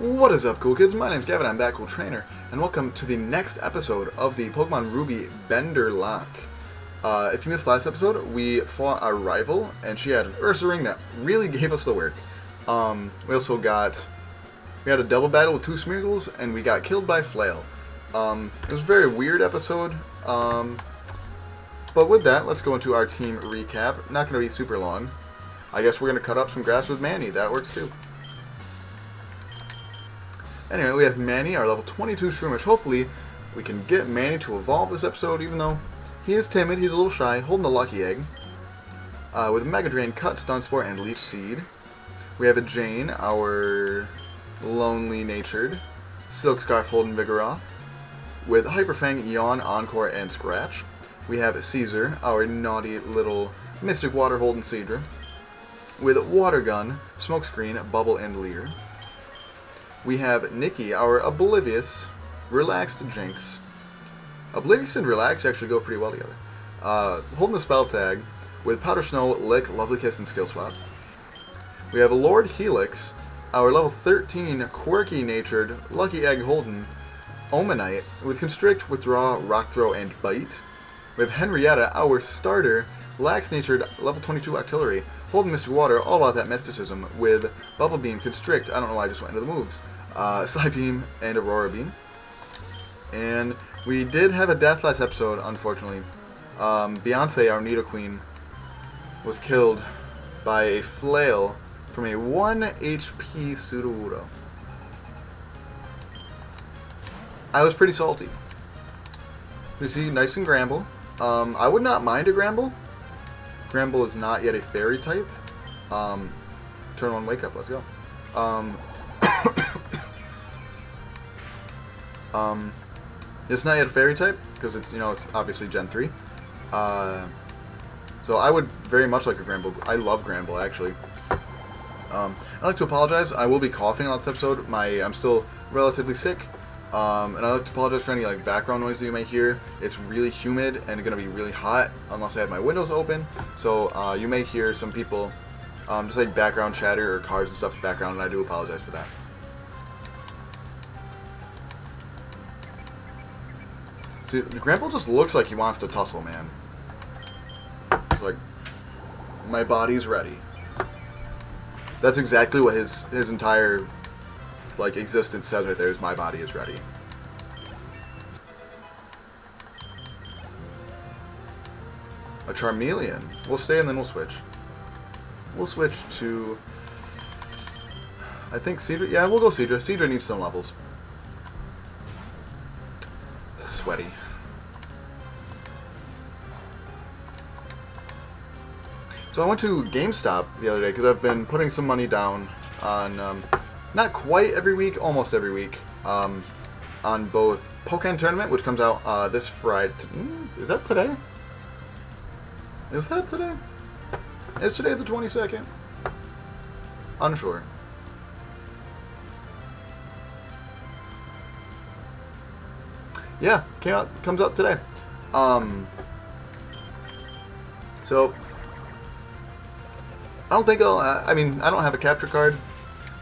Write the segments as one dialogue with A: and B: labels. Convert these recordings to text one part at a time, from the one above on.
A: What is up, cool kids? My name's Gavin, I'm that cool trainer, and welcome to the next episode of the Pokemon Ruby BenderLocke. If you missed last episode, we fought our rival, and she had an Ursaring that really gave us the work. We also we had a double battle with two Smeargles, and we got killed by Flail. It was a very weird episode, but with that, let's go into our team recap. Not going to be super long. I guess we're going to cut up some grass with Manny, that works too. Anyway, we have Manny, our level 22 Shroomish. Hopefully, we can get Manny to evolve this episode, even though he is timid, he's a little shy, holding the Lucky Egg. With Mega Drain, Cut, Stun Spore, and Leech Seed. We have a Jane, our lonely-natured Silk Scarf holding Vigoroth. With Hyper Fang, Yawn, Encore, and Scratch. We have Caesar, our naughty little Mystic Water holding Seadra. With Water Gun, Smokescreen, Bubble, and Leer. We have Nikki, our oblivious, relaxed Jinx. Oblivious and relaxed actually go pretty well together. Holding the spell tag with Powder Snow, Lick, Lovely Kiss, and Skill Swap. We have Lord Helix, our level 13 quirky-natured Lucky Egg holding Omanite with Constrict, Withdraw, Rock Throw, and Bite. We have Henrietta, our starter lax-natured level 22 Octillery, holding Mystic Water, all about that mysticism, with Bubble Beam, Constrict, I don't know why I just went into the moves, Psybeam, and Aurora Beam. And we did have a death last episode, unfortunately. Beyonce, our Nidoqueen, was killed by a flail from a 1 HP Sudowoodo. I was pretty salty. You see, nice and Gramble. I would not mind a Gramble. Gramble is not yet a fairy type. Turn 1, wake up, let's go. It's not yet a fairy type, because it's, it's obviously Gen 3. So I would very much like a Gramble. I love Gramble, actually. I'd like to apologize. I will be coughing on this episode. I'm still relatively sick. And I'd like to apologize for any background noise that you may hear. It's really humid and going to be really hot unless I have my windows open. So you may hear some people just background chatter or cars and stuff in the background, and I do apologize for that. See, Grandpa just looks like he wants to tussle, man. It's like, my body's ready. That's exactly what his entire existence says right there, is my body is ready. A Charmeleon. We'll stay and then we'll switch. We'll switch to, I think Seadra. Yeah, we'll go Seadra. Seadra needs some levels. Sweaty. So I went to GameStop the other day because I've been putting some money down on not quite every week, almost every week, on both Pokémon Tournament, which comes out this Friday. Is that today? Is that today? Is today the 22nd? Unsure. Yeah, comes out today. So I don't think I don't have a capture card.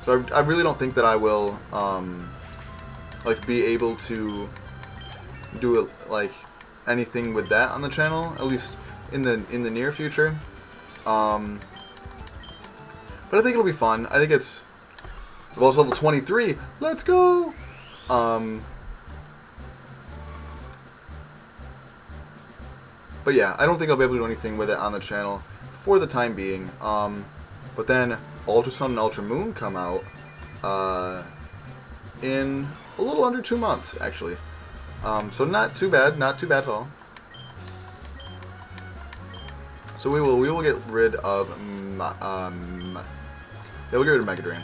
A: So I really don't think that I will be able to do anything with that on the channel, at least in the near future. But I think it'll be fun. I think it's the ball's level 23. Let's go. But yeah, I don't think I'll be able to do anything with it on the channel for the time being. But then Ultra Sun and Ultra Moon come out in a little under 2 months, actually. So not too bad at all. So we will get rid of we'll get rid of Mega Drain.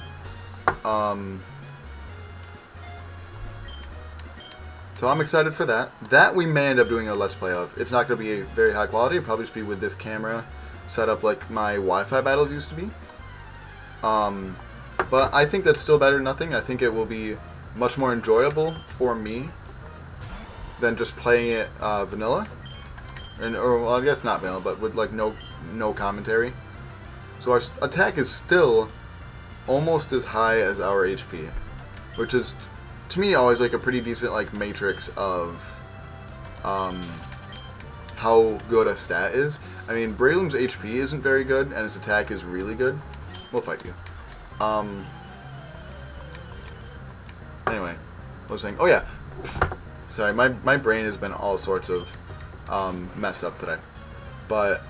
A: So I'm excited for that. That we may end up doing a Let's Play of. It's not going to be a very high quality. It'll probably just be with this camera set up like my Wi-Fi battles used to be. But I think that's still better than nothing. I think it will be much more enjoyable for me than just playing it vanilla. Well, I guess not vanilla, but with no commentary. So our attack is still almost as high as our HP. which is, to me, always like a pretty decent like matrix of how good a stat is. I mean, Breloom's HP isn't very good, and his attack is really good. We'll fight you. Anyway, what was I saying? Oh yeah, sorry, my brain has been all sorts of messed up today. But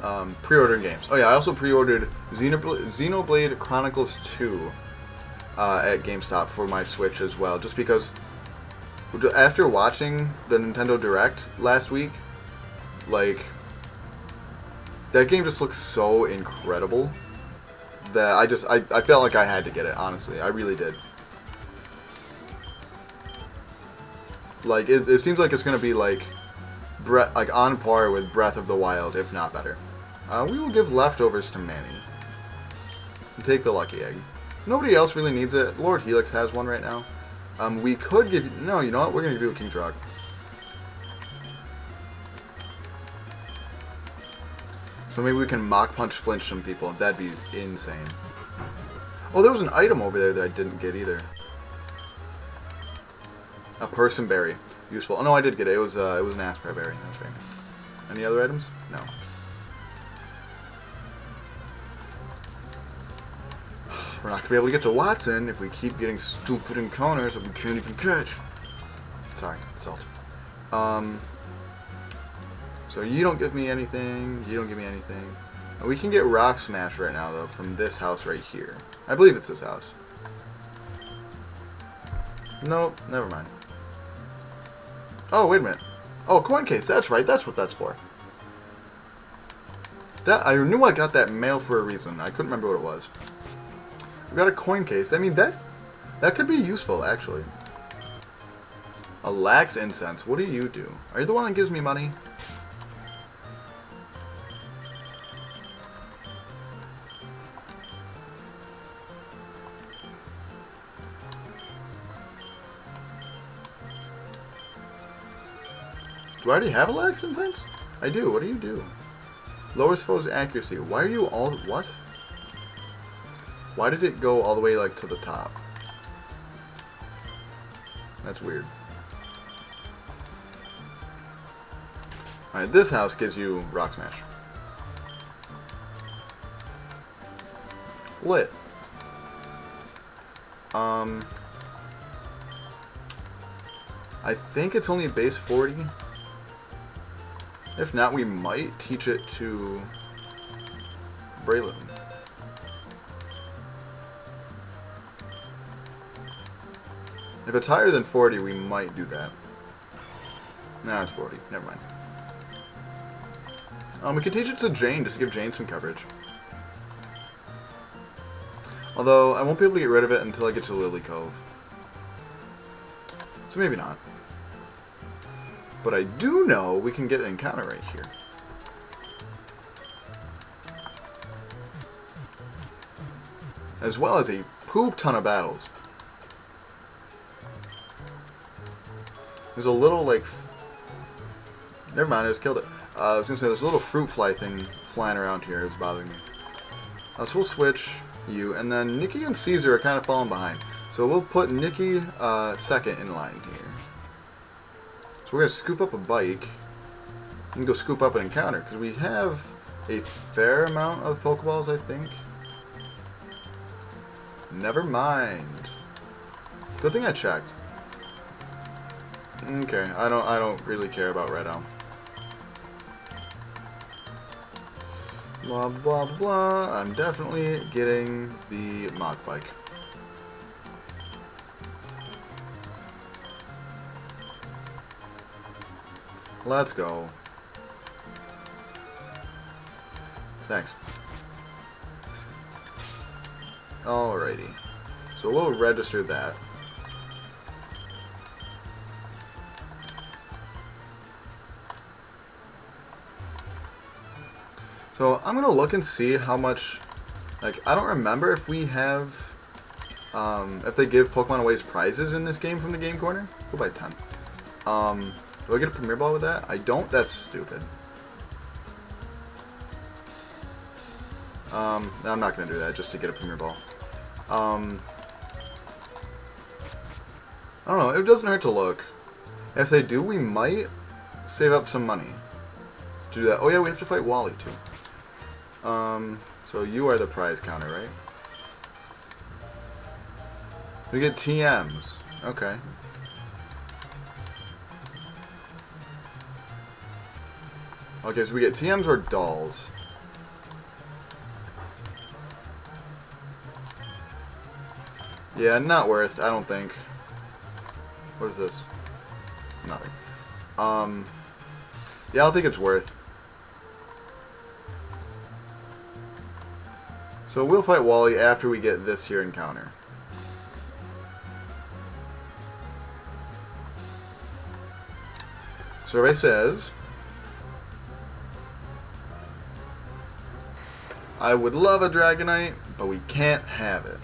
A: pre-ordering games. Oh yeah, I also pre-ordered Xenoblade Chronicles 2 at GameStop for my Switch as well, just because after watching the Nintendo Direct last week, like, that game just looks so incredible that I felt like I had to get it, honestly. I really did. Like, it seems like it's going to be, like on par with Breath of the Wild, if not better. We will give leftovers to Manny. And take the lucky egg. Nobody else really needs it. Lord Helix has one right now. We could give... No, you know what? We're going to do a King Trog. So maybe we can Mach Punch flinch some people. That'd be insane. Oh, there was an item over there that I didn't get either. A Person Berry. Useful. Oh, no, I did get it. It was an Aspera Berry. That's right. Any other items? No. We're not going to be able to get to Watson if we keep getting stupid encounters that we can't even catch. Sorry, salt. So you don't give me anything. You don't give me anything. We can get Rock Smash right now, though, from this house right here. I believe it's this house. Nope, never mind. Oh, wait a minute. Oh, coin case. That's right. That's what that's for. I knew I got that mail for a reason. I couldn't remember what it was. We got a coin case. I mean, that could be useful, actually. A Lax Incense. What do you do? Are you the one that gives me money? Do I already have a Lax Incense? I do. What do you do? Lowers foe's accuracy. Why are you all... What? Why did it go all the way, like, to the top? That's weird. Alright, this house gives you Rock Smash. Lit. I think it's only base 40. If not, we might teach it to Breloom. If it's higher than 40, we might do that. No, it's 40. Never mind. We could teach it to Jane, just to give Jane some coverage. Although, I won't be able to get rid of it until I get to Lily Cove. So maybe not. But I do know we can get an encounter right here. As well as a poop ton of battles. There's a little, like... Never mind, I just killed it. I was going to say, there's a little fruit fly thing flying around here. It's bothering me. So we'll switch you, and then Nikki and Caesar are kind of falling behind. So we'll put Nikki second in line here. So we're going to scoop up a bike and go scoop up an encounter, because we have a fair amount of Pokeballs, I think. Never mind. Good thing I checked. Okay, I don't really care about Red Elm. Blah blah blah. I'm definitely getting the Mach Bike. Let's go. Thanks. Alrighty. So we'll register that. So I'm gonna look and see how much, like, I don't remember if we have, if they give Pokemon away as prizes in this game from the Game Corner. Go by 10. Do I get a Premier Ball with that? I don't. That's stupid. No, I'm not gonna do that just to get a Premier Ball. I don't know. It doesn't hurt to look. If they do, we might save up some money to do that. Oh yeah, we have to fight Wally too. So you are the prize counter, right? We get TMs. Okay. Okay, so we get TMs or dolls. Yeah, not worth, I don't think. What is this? Nothing. Yeah, I don't think it's worth. So we'll fight Wally after we get this here encounter. Survey says, I would love a Dragonite, but we can't have it.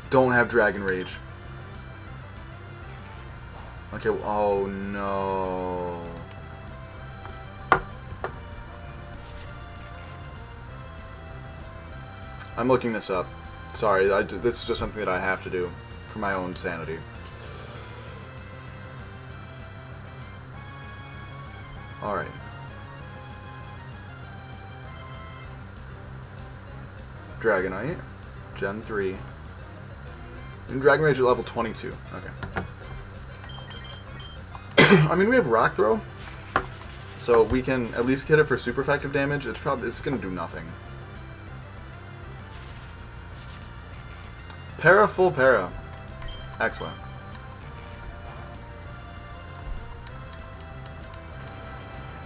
A: Don't have Dragon Rage. Okay, oh no. I'm looking this up. Sorry, this is just something that I have to do for my own sanity. Alright. Dragonite, Gen 3. And Dragon Rage at level 22. Okay. I mean, we have Rock Throw, so we can at least hit it for super effective damage. It's gonna do nothing. Para, full para. Excellent.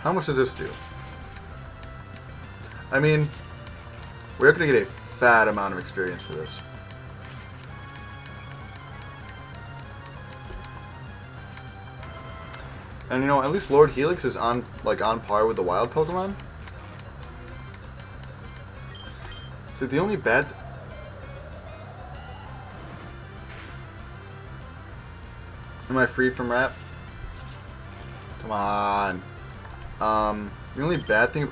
A: How much does this do? I mean, we're gonna get a fat amount of experience for this. And you know, at least Lord Helix is on par with the wild Pokemon. So the only bad Am I free from rap? Come on. The only bad thing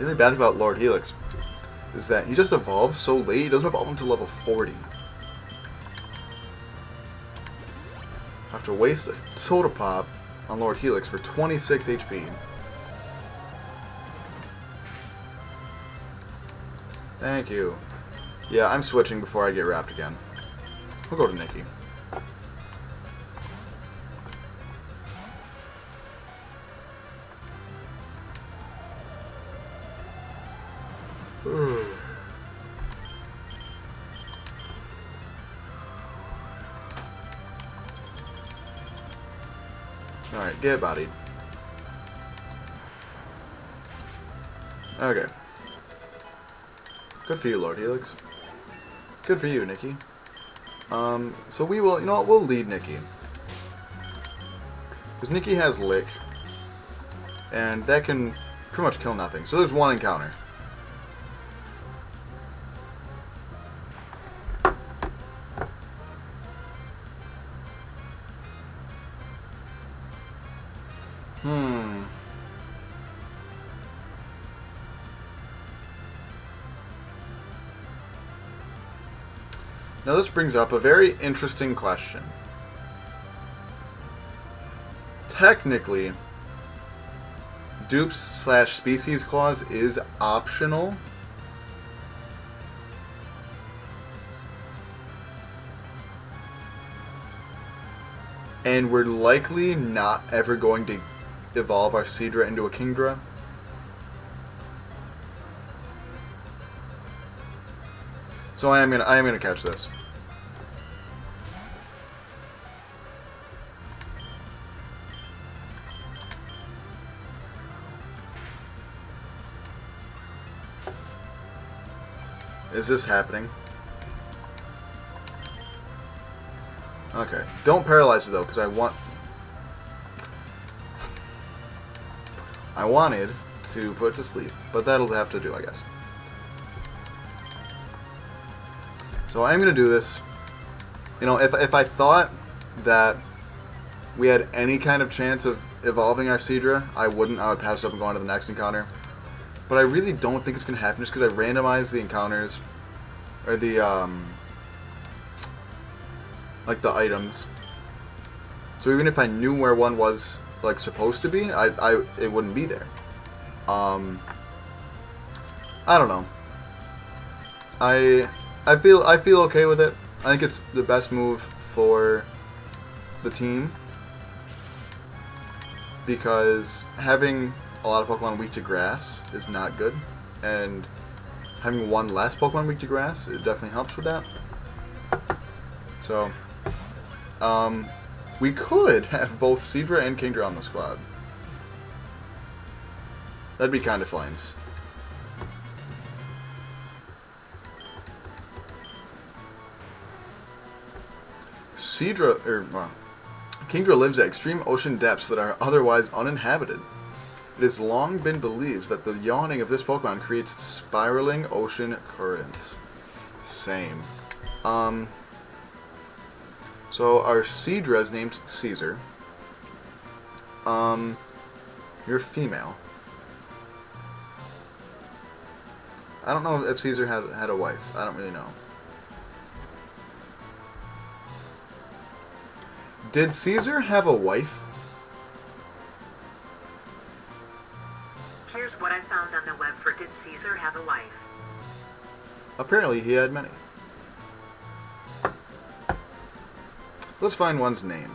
A: The only bad thing about Lord Helix is that he just evolves so late. He doesn't evolve until level 40. I have to waste a Soda Pop on Lord Helix for 26 HP. Thank you. Yeah, I'm switching before I get wrapped again. We'll go to Nikki. Alright, get bodied. Okay. Good for you, Lord Helix. Good for you, Nikki. So we will, you know what, we'll lead Nikki. Because Nikki has Lick. And that can pretty much kill nothing. So there's one encounter. Now this brings up a very interesting question. Technically, dupes/species clause is optional. And we're likely not ever going to evolve our Seadra into a Kingdra. So I am gonna catch this. Is this happening? Okay. Don't paralyze it though, because I wanted to put it to sleep, but that'll have to do, I guess. So I'm going to do this. You know, if I thought that we had any kind of chance of evolving our Seadra, I wouldn't. I would pass it up and go on to the next encounter. But I really don't think it's going to happen just because I randomized the encounters. Or the, like the items. So even if I knew where one was, like, supposed to be, it wouldn't be there. I don't know. I feel okay with it. I think it's the best move for the team. Because having a lot of Pokemon weak to grass is not good. And having one less Pokemon weak to grass, it definitely helps with that. So, we could have both Seadra and Kingdra on the squad. That'd be kind of flames. Kingdra lives at extreme ocean depths that are otherwise uninhabited. It has long been believed that the yawning of this Pokemon creates spiraling ocean currents. Same. So our Seadra is named Caesar. You're female. I don't know if Caesar had a wife. I don't really know. Did Caesar have a wife?
B: Here's what I found on the web for did Caesar have a wife?
A: Apparently he had many. Let's find one's name.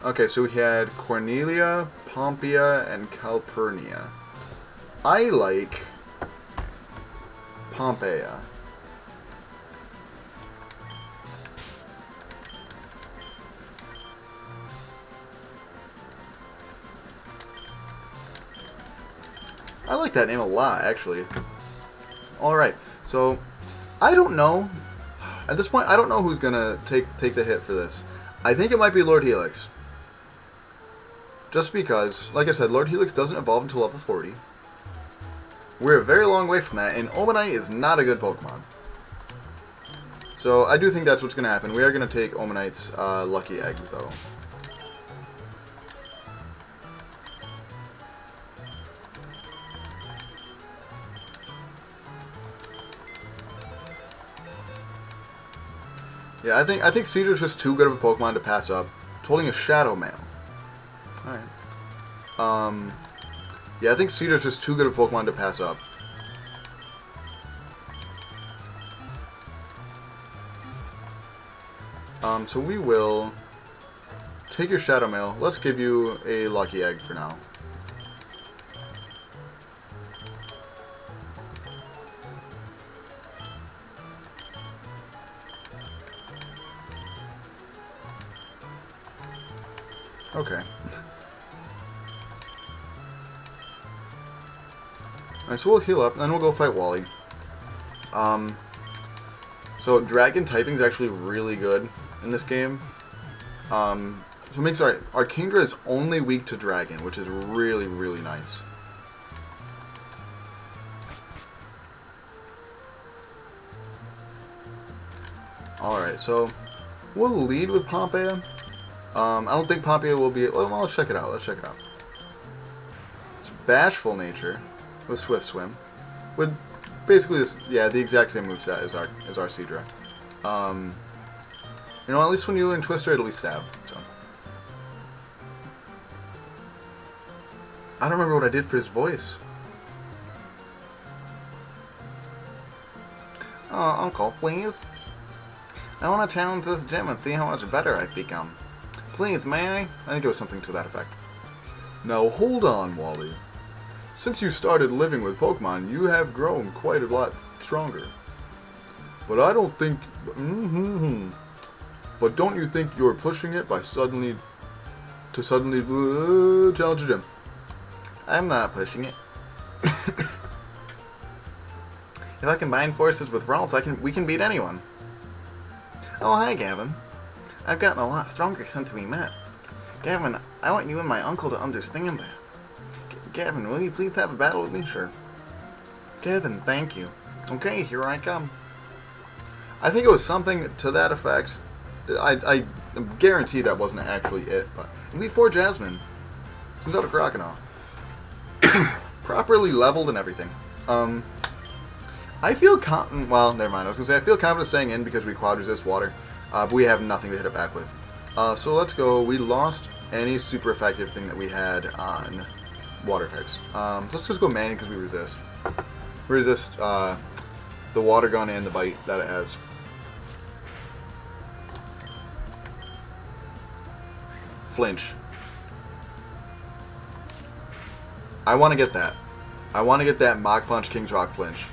A: Okay, so we had Cornelia, Pompeia, and Calpurnia. I like Pompeia. I like that name a lot, actually. Alright, so I don't know. At this point, I don't know who's gonna take the hit for this. I think it might be Lord Helix. Just because, like I said, Lord Helix doesn't evolve until level 40. We're a very long way from that, and Omanite is not a good Pokemon. So I do think that's what's going to happen. We are going to take Omanite's lucky egg, though. Yeah, I think Seadra's just too good of a Pokemon to pass up. It's holding a Shadow Mail. Alright. Yeah, I think Seadra's just too good of a Pokemon to pass up. So we will take your Shadow Mail. Let's give you a Lucky Egg for now. Okay. Alright, so we'll heal up, and then we'll go fight Wally. So Dragon typing is actually really good in this game. So it makes our Kingdra is only weak to Dragon, which is really, really nice. Alright, so we'll lead with Pompeia. I don't think Pompeia will be... Well, let's check it out. Let's check it out. It's Bashful Nature with Swift Swim. With basically this, yeah, the exact same moveset as our Seadra. You know, at least when you learn Twister, it'll be Stab. So I don't remember what I did for his voice. Oh, Uncle, please. I want to challenge this gym and see how much better I've become. Please, may I? I think it was something to that effect. Now hold on, Wally. Since you started living with Pokemon, you have grown quite a lot stronger. But I don't think... But don't you think you're pushing it by suddenly challenge the gym? I'm not pushing it. If I combine forces with Ralts, we can beat anyone. Oh, hi, Gavin. I've gotten a lot stronger since we met. Gavin, I want you and my uncle to understand that. Gavin, will you please have a battle with me? Sure. Gavin, thank you. Okay, here I come. I think it was something to that effect. I guarantee that wasn't actually it, but Elite 4 Jasmine. Sends out a Crocodile. Properly leveled and everything. I feel well, never mind. I was going to say I feel confident staying in because we quad resist water, but we have nothing to hit it back with. So let's go. We lost any super effective thing that we had on water types. So let's just go Manny because we resist. We resist the water gun and the bite that it has. Flinch. I want to get that. I want to get that Mach Punch King's Rock flinch.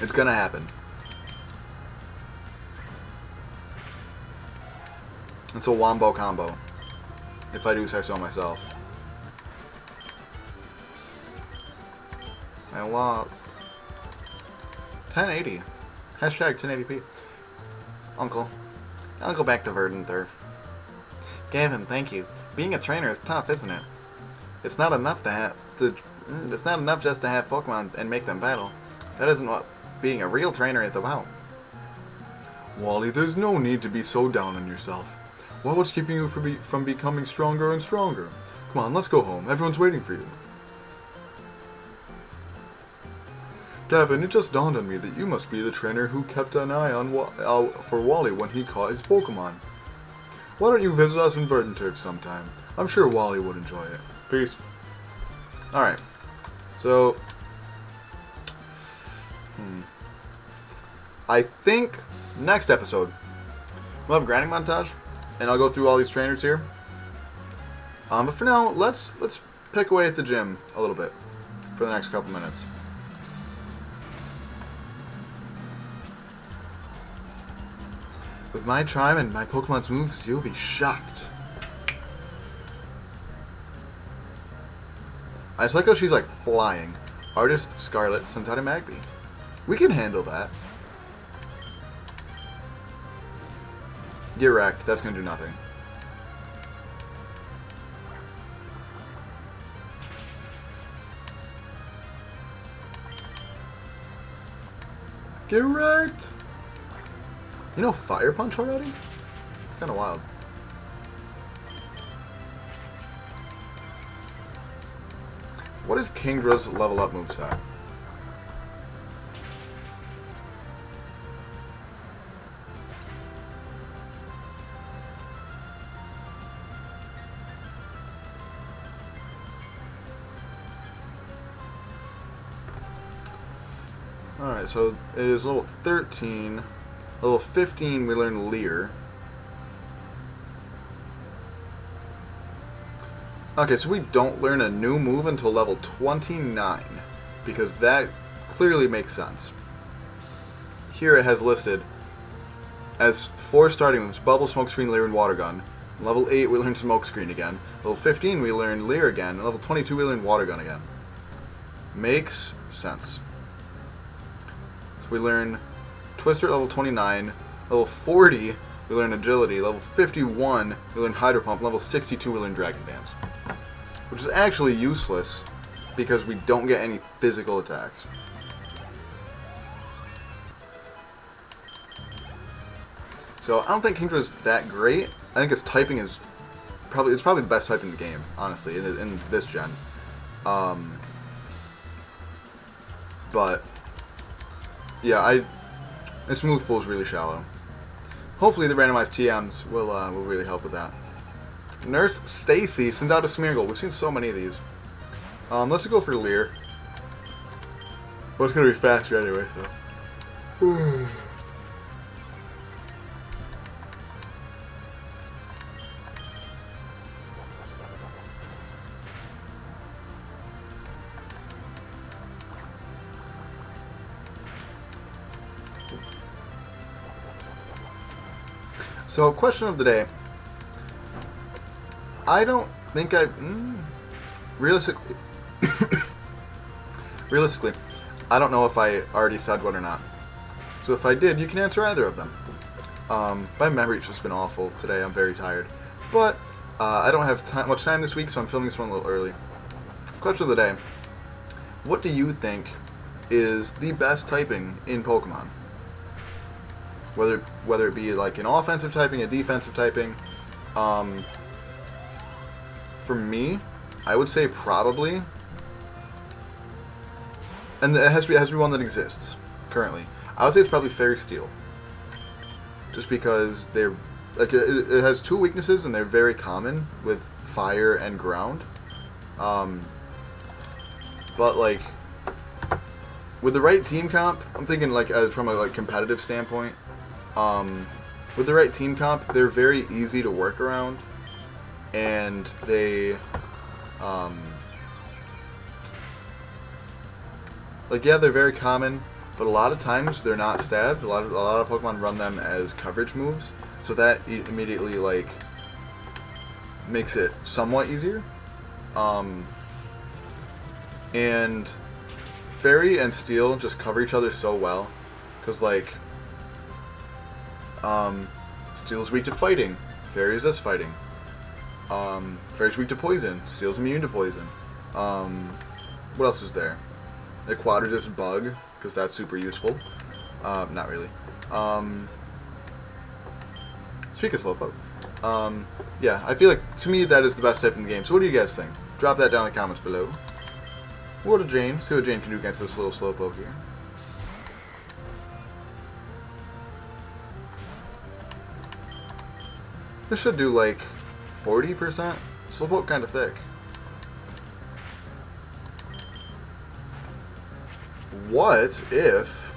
A: It's gonna happen. It's a wombo combo. If I do say so myself. I lost. 1080. Hashtag 1080p. Uncle. I'll go back to Verdant Turf. Gavin, thank you. Being a trainer is tough, isn't it? It's not enough it's not enough just to have Pokemon and make them battle. That isn't what being a real trainer is about. Wally, there's no need to be so down on yourself. What's keeping you from becoming stronger and stronger? Come on, let's go home. Everyone's waiting for you. Gavin, it just dawned on me that you must be the trainer who kept an eye on for Wally when he caught his Pokemon. Why don't you visit us in Verdant Turf sometime? I'm sure Wally would enjoy it. Peace. Alright. So... I think next episode we'll have a grinding montage, and I'll go through all these trainers here. But for now, let's pick away at the gym a little bit for the next couple minutes. With my charm and my Pokemon's moves, you'll be shocked. I just like how she's like flying. Artist Scarlet sent out a Magby. We can handle that. Get wrecked. That's going to do nothing. Get wrecked! You know Fire Punch already? It's kind of wild. What is Kingdra's level up moveset? Alright, so it is level 13. Level 15, we learn Leer. Okay, so we don't learn a new move until level 29, because that clearly makes sense. Here it has listed as 4 starting moves: Bubble, Smoke Screen, Leer, and Water Gun. Level 8, we learn Smoke Screen again. Level 15, we learn Leer again. And level 22, we learn Water Gun again. Makes sense. So we learn Twister at level 29. Level 40, we learn Agility. Level 51, we learn Hydro Pump. Level 62, we learn Dragon Dance. Which is actually useless, because we don't get any physical attacks. So I don't think Kingdra's that great. I think its typing is probably the best type in the game, honestly, in this gen. But yeah, its move pool is really shallow. Hopefully the randomized TMs will really help with that. Nurse Stacy sends out a Smeargle. We've seen so many of these. Let's go for Leer. Well, it's gonna be faster anyway, so. So, question of the day. I don't think realistically, I don't know if I already said one or not. So if I did, you can answer either of them. My memory's just been awful today. I'm very tired. But I don't have much time this week, so I'm filming this one a little early. Question of the day. What do you think is the best typing in Pokemon? Whether it be like an offensive typing, a defensive typing. For me, I would say probably, and it has to be one that exists currently. I would say it's probably Fairy Steel, just because they're like it has two weaknesses and they're very common with fire and ground. But like with the right team comp, I'm thinking like from a like competitive standpoint. With the right team comp, they're very easy to work around, and they, like yeah, they're very common, but a lot of times they're not stabbed. A lot of Pokemon run them as coverage moves, so that immediately like makes it somewhat easier. And Fairy and Steel just cover each other so well, because like. Steel's weak to fighting. Fairy resists fighting. Fairy's weak to poison. Steel's immune to poison. What else is there? The quad resist bug, because that's super useful. Not really. Speak of Slowpoke. Yeah, I feel like, to me, that is the best type in the game. So what do you guys think? Drop that down in the comments below. We'll go to Jane, see what Jane can do against this little Slowpoke here. This should do like 40%. Slowpoke kind of thick. What if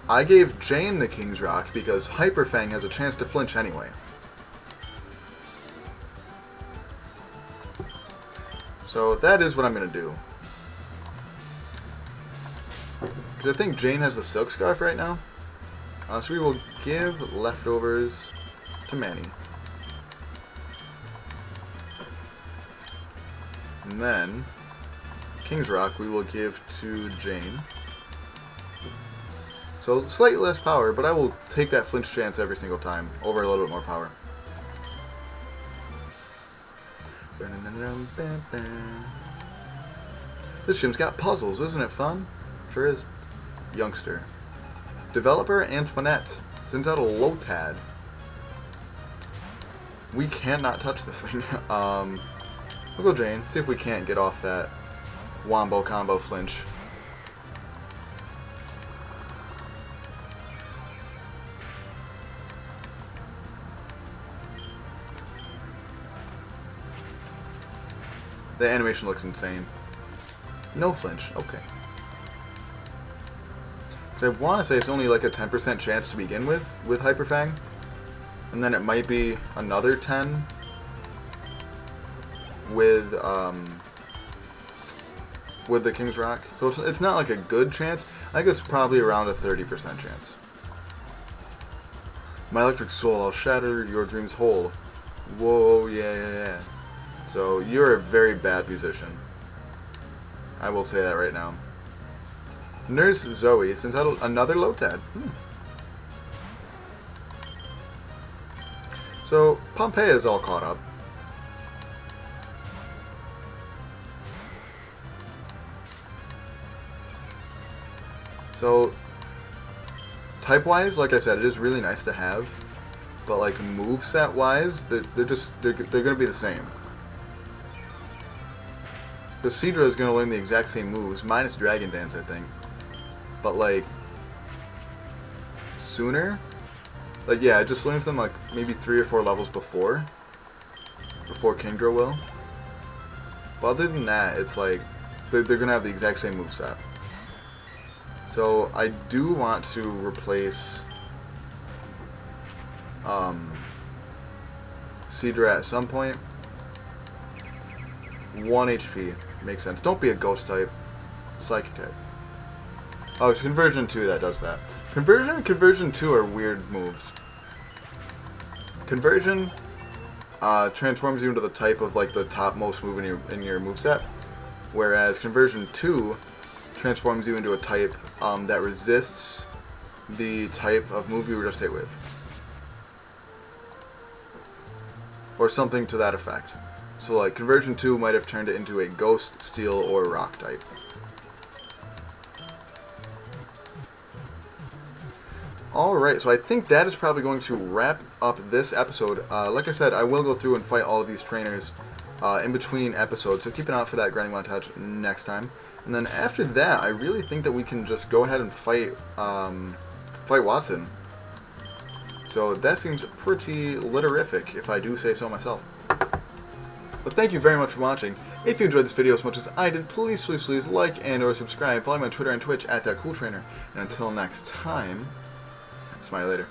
A: I gave Jane the King's Rock because Hyper Fang has a chance to flinch anyway? So that is what I'm going to do. Because I think Jane has the Silk Scarf right now. So we will give leftovers to Manny. And then, King's Rock we will give to Jane. So, slightly less power, but I will take that flinch chance every single time, over a little bit more power. This gym's got puzzles, isn't it fun? Sure is. Youngster. Developer Antoinette sends out a Lotad. We cannot touch this thing. We'll go Jane, see if we can't get off that Wombo combo flinch. The animation looks insane. No flinch, okay. So I want to say it's only like a 10% chance to begin with Hyper Fang. And then it might be another 10 with the King's Rock. So it's not like a good chance. I think it's probably around a 30% chance. My electric soul, I'll shatter your dreams whole. Whoa, yeah. So you're a very bad musician. I will say that right now. Nurse Zoe sends out another Lotad. So Pompeii is all caught up. So, type-wise, like I said, it is really nice to have, but like moveset-wise, they're gonna be the same. The Seadra is gonna learn the exact same moves, minus Dragon Dance, I think. But like sooner, like yeah, it just learns them like maybe 3 or 4 levels before Kingdra will. But other than that, it's like they're gonna have the exact same moveset. So I do want to replace Seadra at some point. 1 HP. Makes sense. Don't be a ghost type. Psychic type. Oh, it's Conversion 2 that does that. Conversion and Conversion 2 are weird moves. Conversion transforms you into the type of like the topmost move in your moveset. Whereas Conversion 2 transforms you into a type that resists the type of move you were just hit with. or something to that effect. So like conversion 2 might have turned it into a ghost, steel, or rock type. Alright, so I think that is probably going to wrap up this episode. Like I said, I will go through and fight all of these trainers in between episodes, so keep an eye out for that grinding montage next time. And then after that, I really think that we can just go ahead and fight Watson. So that seems pretty litterific, if I do say so myself. But thank you very much for watching. If you enjoyed this video as much as I did, please like and or subscribe. Follow me on Twitter and Twitch at ThatCoolTrainer. And until next time, smile later.